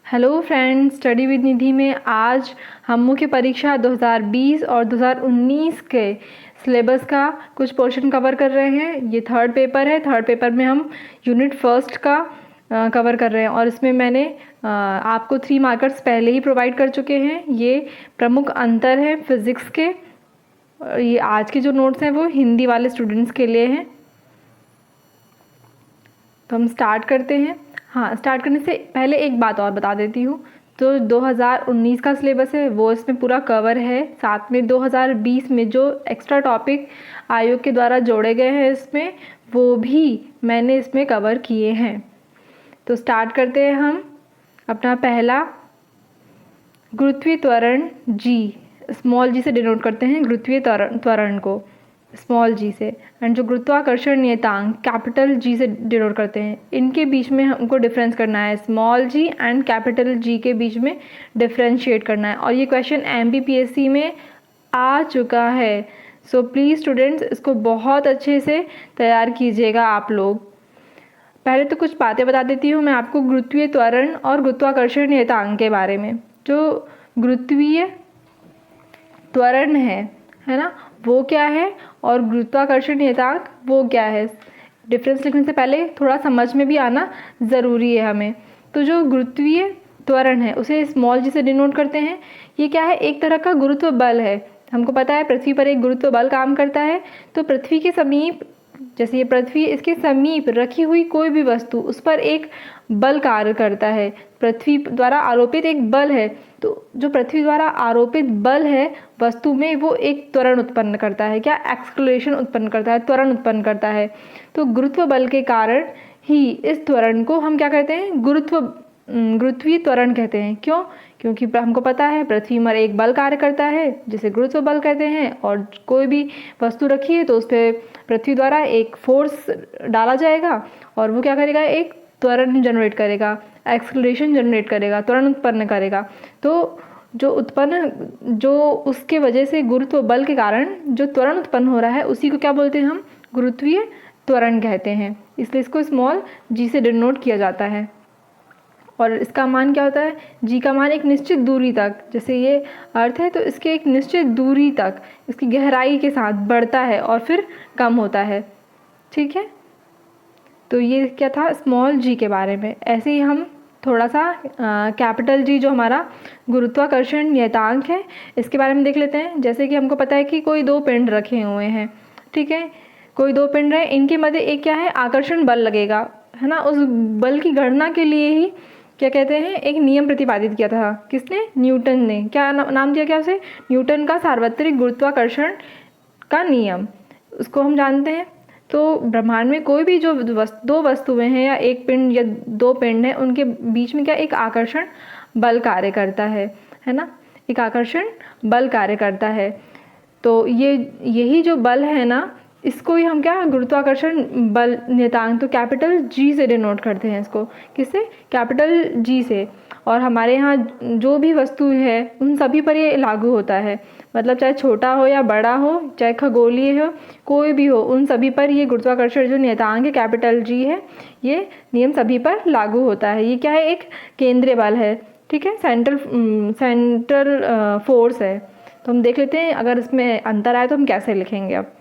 Hello friends, study with निधि में आज हम मुख्य परीक्षा 2020 और 2019 के सिलेबस का कुछ पोर्शन कवर कर रहे हैं। ये थर्ड पेपर है। थर्ड पेपर में हम यूनिट फर्स्ट का कवर कर रहे हैं और इसमें मैंने आपको 3 मार्कर्स पहले ही प्रोवाइड कर चुके हैं। ये प्रमुख अंतर है फिज़िक्स के। ये आज के जो नोट्स हैं वो हिंदी वाले स्टूडेंट्स के लिए हैं। तो हम स्टार्ट करते हैं। हाँ, स्टार्ट करने से पहले एक बात और बता देती हूँ। तो 2019 का सिलेबस है वो इसमें पूरा कवर है। साथ में 2020 में जो एक्स्ट्रा टॉपिक आयोग के द्वारा जोड़े गए हैं इसमें, वो भी मैंने इसमें कवर किए हैं। तो स्टार्ट करते हैं हम। अपना पहला गुरुत्वीय त्वरण जी, स्मॉल जी से डिनोट करते हैं गुरुत्वीय त्वरण को, स्मॉल जी से। एंड जो गुरुत्वाकर्षण नियतांक कैपिटल जी से डिनोट करते हैं, इनके बीच में हमको डिफरेंस करना है। Small G and capital G के बीच में डिफरेंशिएट करना है। और ये क्वेश्चन MPPSC में आ चुका है। सो प्लीज़ स्टूडेंट्स, इसको बहुत अच्छे से तैयार कीजिएगा आप लोग। पहले तो कुछ बातें बता देती हूँ मैं आपको गुरुत्वीय त्वरण और गुरुत्वाकर्षण नियतांक के बारे में। जो गुरुत्वीय त्वरण है ना, वो क्या है और गुरुत्वाकर्षण नियतांक वो क्या है। डिफरेंस लिखने से पहले थोड़ा समझ में भी आना ज़रूरी है हमें। तो जो गुरुत्वीय त्वरण है उसे स्मॉल जी से डिनोट करते हैं। ये क्या है, एक तरह का गुरुत्व बल है। हमको पता है पृथ्वी पर एक गुरुत्व बल काम करता है। तो पृथ्वी के समीप, जैसे ये पृथ्वी, इसके समीप रखी हुई कोई भी वस्तु, उस पर एक बल कार्य करता है। पृथ्वी द्वारा आरोपित एक बल है। तो जो पृथ्वी द्वारा आरोपित बल है वस्तु में, वो एक त्वरण उत्पन्न करता है। क्या? एक्सक्लेरेशन उत्पन्न करता है, त्वरण उत्पन्न करता है। तो गुरुत्व बल के कारण ही इस त्वरण को हम क्या कहते हैं, गुरुत्वीय त्वरण कहते हैं। क्यों? क्योंकि हमको पता है पृथ्वी पर एक बल कार्य करता है जिसे गुरुत्व बल कहते हैं। और कोई भी वस्तु रखी है तो उस पर पृथ्वी द्वारा एक फोर्स डाला जाएगा और वो क्या करेगा, एक त्वरण जनरेट करेगा, एक्सलेरेशन जनरेट करेगा, त्वरण उत्पन्न करेगा। तो जो उसके वजह से गुरुत्व बल के कारण जो त्वरण उत्पन्न हो रहा है उसी को क्या बोलते हैं, हम गुरुत्वीय त्वरण कहते हैं। इसलिए इसको स्मॉल जी से डिनोट किया जाता है। और इसका मान क्या होता है, जी का मान एक निश्चित दूरी तक, जैसे ये अर्थ है तो इसके एक निश्चित दूरी तक इसकी गहराई के साथ बढ़ता है और फिर कम होता है। ठीक है, तो ये क्या था स्मॉल जी के बारे में। ऐसे ही हम थोड़ा सा कैपिटल जी, जो हमारा गुरुत्वाकर्षण नियतांक है, इसके बारे में देख लेते हैं। जैसे कि हमको पता है कि कोई 2 पिंड रखे हुए हैं। ठीक है, कोई 2 पिंड है, इनके मध्य एक क्या है, आकर्षण बल लगेगा, है ना। उस बल की गणना के लिए ही क्या कहते हैं, एक नियम प्रतिपादित किया था। किसने? न्यूटन ने। क्या नाम दिया क्या उसे? न्यूटन का सार्वत्रिक गुरुत्वाकर्षण का नियम, उसको हम जानते हैं। तो ब्रह्मांड में कोई भी जो 2 वस्तुएं हैं या एक पिंड या 2 पिंड हैं, उनके बीच में क्या एक आकर्षण बल कार्य करता है ना। एक आकर्षण बल कार्य करता है। तो यही जो बल है ना, इसको ही हम क्या, गुरुत्वाकर्षण बल नियतांक, तो कैपिटल जी से डिनोट करते हैं इसको। किससे? कैपिटल जी से। और हमारे यहाँ जो भी वस्तु है उन सभी पर ये लागू होता है। मतलब चाहे छोटा हो या बड़ा हो, चाहे खगोलीय हो, कोई भी हो, उन सभी पर ये गुरुत्वाकर्षण जो नियतांक है कैपिटल जी है, ये नियम सभी पर लागू होता है। ये क्या है, एक केंद्रीय बल है। ठीक है, सेंट्रल फोर्स है। तो हम देख लेते हैं अगर इसमें अंतर आए तो हम कैसे लिखेंगे। अब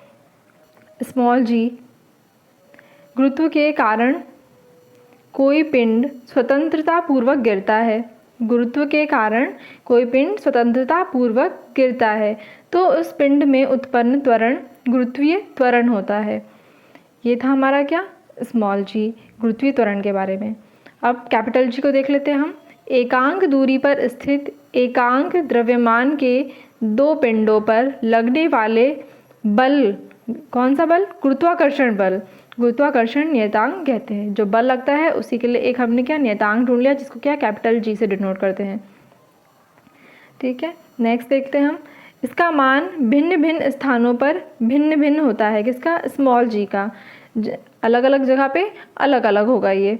स्मॉल जी, गुरुत्व के कारण कोई पिंड स्वतंत्रता पूर्वक गिरता है। गुरुत्व के कारण कोई पिंड स्वतंत्रता पूर्वक गिरता है तो उस पिंड में उत्पन्न त्वरण गुरुत्वीय त्वरण होता है। ये था हमारा क्या, स्मॉल जी, गुरुत्वीय त्वरण के बारे में। अब कैपिटल जी को देख लेते हैं हम। एकांक दूरी पर स्थित एकांक द्रव्यमान के 2 पिंडों पर लगने वाले बल, कौन सा बल? गुरुत्वाकर्षण बल, गुरुत्वाकर्षण नियतांक कहते हैं। जो बल लगता है उसी के लिए एक हमने क्या, नियतांक ढूंढ लिया, जिसको क्या कैपिटल जी से डिनोट करते हैं। ठीक है, नेक्स्ट देखते हैं हम। इसका मान भिन्न भिन्न स्थानों पर भिन्न भिन्न होता है। किसका? स्मॉल जी का। अलग अलग जगह पे अलग अलग होगा। ये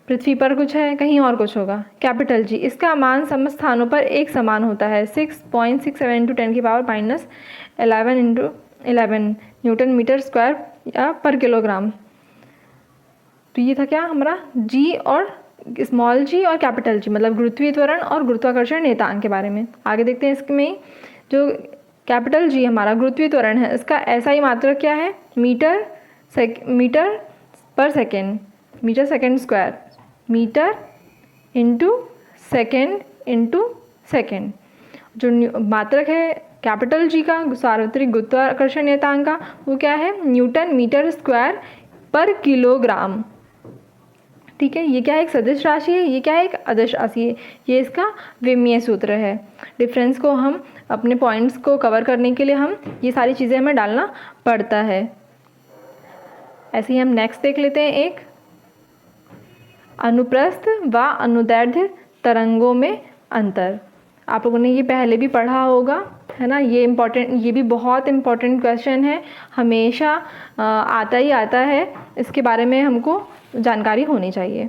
पृथ्वी पर कुछ है, कहीं और कुछ होगा। कैपिटल जी, इसका मान समस्त स्थानों पर एक समान होता है। 6.67 × 10⁻11 × 11 न्यूटन मीटर स्क्वायर या पर किलोग्राम। तो ये था क्या हमारा जी और स्मॉल जी और कैपिटल जी, मतलब गुरुत्वीय त्वरण और गुरुत्वाकर्षण नियतांक के बारे में। आगे देखते हैं इसमें जो कैपिटल जी हमारा गुरुत्वीय त्वरण है, इसका SI मात्रक क्या है? मीटर पर second, metre second square, metre into second. जो मात्रक है कैपिटल जी का सार्वत्रिक गुरुत्वाकर्षण नियतांक का, वो क्या है? न्यूटन मीटर स्क्वायर पर किलोग्राम। ठीक है, ये क्या है? एक सदिश राशि है, ये क्या है? एक अदिश राशि है। ये इसका विमीय सूत्र है। डिफरेंस को हम अपने पॉइंट्स को कवर करने के लिए हम ये सारी चीज़ें हमें डालना पड़ता है। ऐसे ही हम नेक्स्ट देख लेते हैं एक, अनुप्रस्थ व अनुदैर्ध्य तरंगों में अंतर। आप लोगों ने ये पहले भी पढ़ा होगा, है ना? ये भी बहुत इम्पॉर्टेंट क्वेश्चन है, हमेशा आता ही आता है, इसके बारे में हमको जानकारी होनी चाहिए।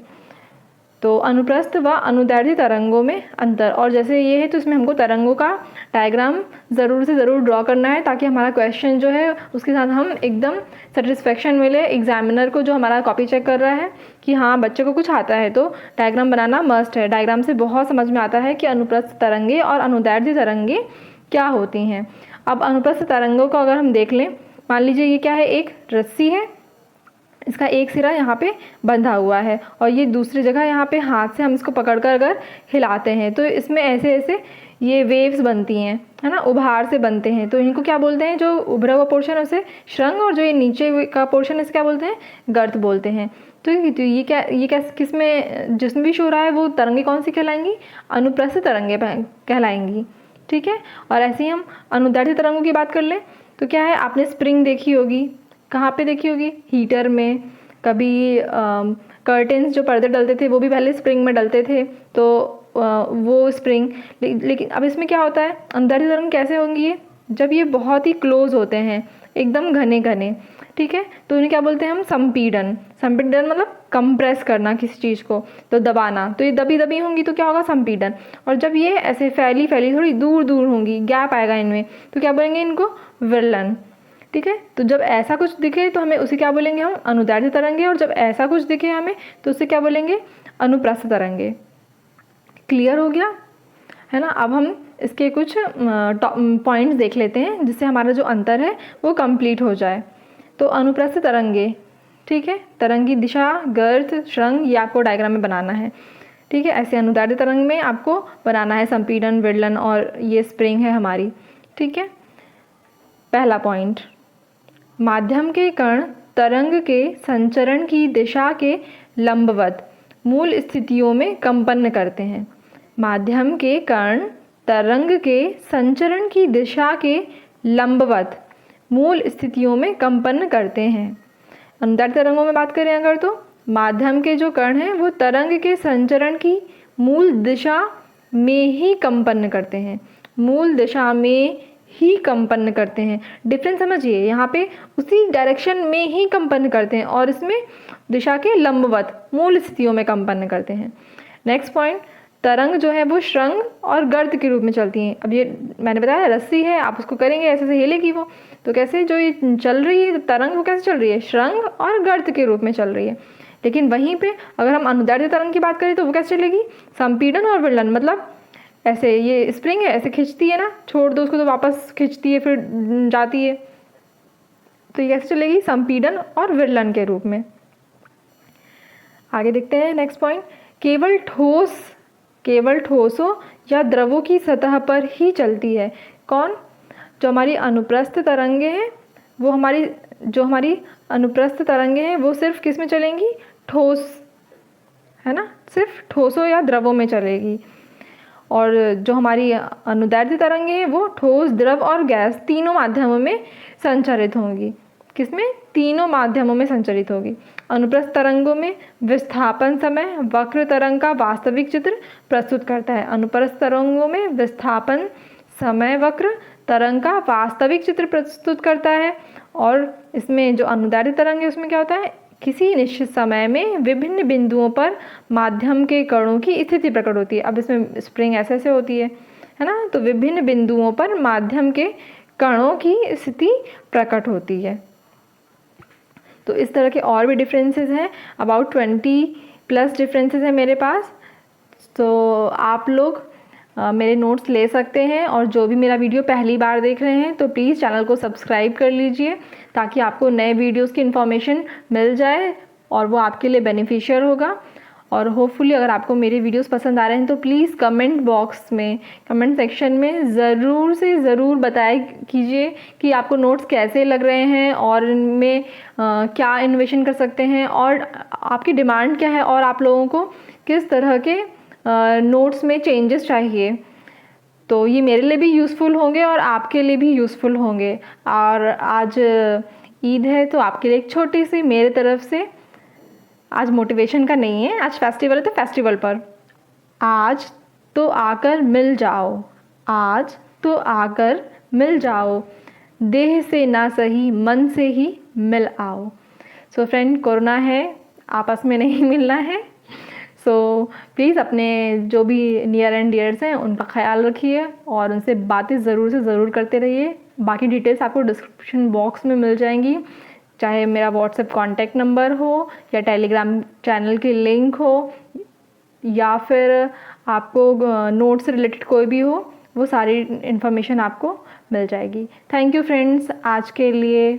तो अनुप्रस्थ व अनुदैर्ध्य तरंगों में अंतर, और जैसे ये है तो इसमें हमको तरंगों का डायग्राम ज़रूर से ज़रूर ड्रॉ करना है, ताकि हमारा क्वेश्चन जो है उसके साथ हम एकदम सेटिस्फेक्शन मिले एग्जामिनर को, जो हमारा कॉपी चेक कर रहा है कि हाँ बच्चे को कुछ आता है। तो डायग्राम बनाना मस्ट है। डायग्राम से बहुत समझ में आता है कि अनुप्रस्थ तरंगे और अनुदैर्ध्य तरंगे क्या होती हैं। अब अनुप्रस्थ तरंगों को अगर हम देख लें, मान लीजिए ये क्या है? एक रस्सी है, इसका एक सिरा यहाँ पे बंधा हुआ है और ये दूसरी जगह यहाँ पे हाथ से हम इसको पकड़कर अगर हिलाते हैं तो इसमें ऐसे ऐसे ये वेव्स बनती हैं, है ना? उभार से बनते हैं। तो इनको क्या बोलते हैं? जो उभरा हुआ पोर्शन है उसे श्रृंग, और जो ये नीचे का पोर्शन है इसे क्या बोलते हैं? गर्त बोलते हैं। तो ये क्या किस में जिसमें भी शो रहा है वो तरंगे कौन सी कहलाएंगी? अनुप्रस्थ तरंगे कहलाएंगी। ठीक है, और ऐसे ही हम अनुदैर्ध्य तरंगों की बात कर लें तो क्या है? आपने स्प्रिंग देखी होगी, कहाँ पे देखी होगी? हीटर में। कभी कर्टेन्स जो पर्दे डलते थे वो भी पहले स्प्रिंग में डलते थे, तो वो स्प्रिंग। लेकिन अब इसमें क्या होता है? अनुदैर्ध्य तरंग कैसे होंगी ये? जब ये बहुत ही क्लोज होते हैं, एकदम घने घने। ठीक है, तो इन्हें क्या बोलते हैं हम? संपीड़न। संपीड़न मतलब कंप्रेस करना किसी चीज़ को, तो दबाना। तो ये दबी दबी होंगी तो क्या होगा? संपीड़न। और जब ये ऐसे फैली थोड़ी दूर दूर होंगी, गैप आएगा इनमें, तो क्या बोलेंगे इनको? विरलन। ठीक है, तो जब ऐसा कुछ दिखे तो हमें उसे क्या बोलेंगे हम? अनुदैर्ध्य तरंगे। और जब ऐसा कुछ दिखे हमें तो उसे क्या बोलेंगे? अनुप्रस्थ तरंगे। क्लियर हो गया, है ना? अब हम इसके कुछ पॉइंट्स देख लेते हैं जिससे हमारा जो अंतर है वो कंप्लीट हो जाए। तो अनुप्रस्थ तरंगे, ठीक है, तरंग की दिशा, गर्त, श्रृंग, ये आपको डायग्राम में बनाना है। ठीक है, ऐसे अनुदैर्ध्य तरंग में आपको बनाना है संपीड़न, विरलन और ये स्प्रिंग है हमारी। ठीक है, पहला पॉइंट, माध्यम के कण तरंग के संचरण की दिशा के लंबवत मूल स्थितियों में कंपन करते हैं। माध्यम के कण तरंग के संचरण की दिशा के लंबवत मूल स्थितियों में कंपन करते हैं। अनुदैर्ध्य तरंगों में बात करें अगर, तो माध्यम के जो कण हैं वो तरंग के संचरण की मूल दिशा में ही कंपन करते हैं। मूल दिशा में ही कंपन करते हैं। डिफरेंस समझिए, यहाँ पे उसी डायरेक्शन में ही कंपन करते हैं और इसमें दिशा के लंबवत मूल स्थितियों में कंपन करते हैं। नेक्स्ट पॉइंट, तरंग जो है वो श्रृंग और गर्त के रूप में चलती हैं। अब ये मैंने बताया रस्सी है, आप उसको करेंगे ऐसे से हिलेगी वो, तो कैसे जो ये चल रही है तरंग वो कैसे चल रही है? श्रृंग और गर्त के रूप में चल रही है। लेकिन वहीं पे अगर हम अनुदैर्ध्य तरंग की बात करें तो वो कैसे चलेगी? संपीड़न और विरलन। मतलब ऐसे ये स्प्रिंग है, ऐसे खींचती है ना, छोड़ दो उसको तो वापस खींचती है, फिर जाती है, तो ये कैसे चलेगी? संपीड़न और विरलन के रूप में। आगे देखते हैं नेक्स्ट पॉइंट, केवल ठोसों या द्रवों की सतह पर ही चलती है। कौन? जो हमारी अनुप्रस्थ तरंगे हैं वो हमारी अनुप्रस्थ तरंगे हैं वो सिर्फ किस में चलेंगी? ठोस, है ना, सिर्फ ठोसों या द्रवों में चलेगी। और जो हमारी अनुदैर्ध्य तरंगे हैं वो ठोस, द्रव और गैस तीनों माध्यमों में संचरित होंगी। किसमें? तीनों माध्यमों में संचरित होगी। अनुप्रस्थ तरंगों में विस्थापन समय वक्र तरंग का वास्तविक चित्र प्रस्तुत करता है। अनुप्रस्थ तरंगों में विस्थापन समय वक्र तरंग का वास्तविक चित्र प्रस्तुत करता है। और इसमें जो अनुदैर्ध्य तरंग है उसमें क्या होता है? किसी निश्चित समय में विभिन्न बिंदुओं पर माध्यम के कणों की स्थिति प्रकट होती है। अब इसमें स्प्रिंग ऐसे होती है ना, तो विभिन्न बिंदुओं पर माध्यम के कणों की स्थिति प्रकट होती है। तो इस तरह के और भी डिफरेंसेस हैं, अबाउट 20 प्लस डिफरेंसेस है मेरे पास, तो आप लोग मेरे नोट्स ले सकते हैं। और जो भी मेरा वीडियो पहली बार देख रहे हैं तो प्लीज़ चैनल को सब्सक्राइब कर लीजिए, ताकि आपको नए वीडियोस की इन्फॉर्मेशन मिल जाए और वो आपके लिए बेनिफिशियल होगा। और होपफुली अगर आपको मेरे वीडियोस पसंद आ रहे हैं तो प्लीज़ कमेंट बॉक्स में, कमेंट सेक्शन में ज़रूर से ज़रूर बताया कीजिए कि आपको नोट्स कैसे लग रहे हैं और इनमें क्या इन्वेशन कर सकते हैं और आपकी डिमांड क्या है और आप लोगों को किस तरह के नोट्स में चेंजेस चाहिए। तो ये मेरे लिए भी यूज़फुल होंगे और आपके लिए भी यूज़फुल होंगे। और आज ईद है तो आपके लिए एक छोटी सी मेरे तरफ से, आज मोटिवेशन का नहीं है, आज फेस्टिवल है तो फेस्टिवल पर, आज तो आकर मिल जाओ, आज तो आकर मिल जाओ, देह से ना सही मन से ही मिल आओ। सो फ्रेंड, कोरोना है, आपस में नहीं मिलना है। सो प्लीज़ अपने जो भी नियर एंड डियर्स हैं उनका ख्याल रखिए और उनसे बातें ज़रूर से ज़रूर करते रहिए। बाकी डिटेल्स आपको डिस्क्रिप्शन बॉक्स में मिल जाएंगी, चाहे मेरा व्हाट्सएप कॉन्टैक्ट नंबर हो या टेलीग्राम चैनल की लिंक हो या फिर आपको नोट से रिलेटेड कोई भी हो, वो सारी इन्फॉर्मेशन आपको मिल जाएगी। थैंक यू फ्रेंड्स, आज के लिए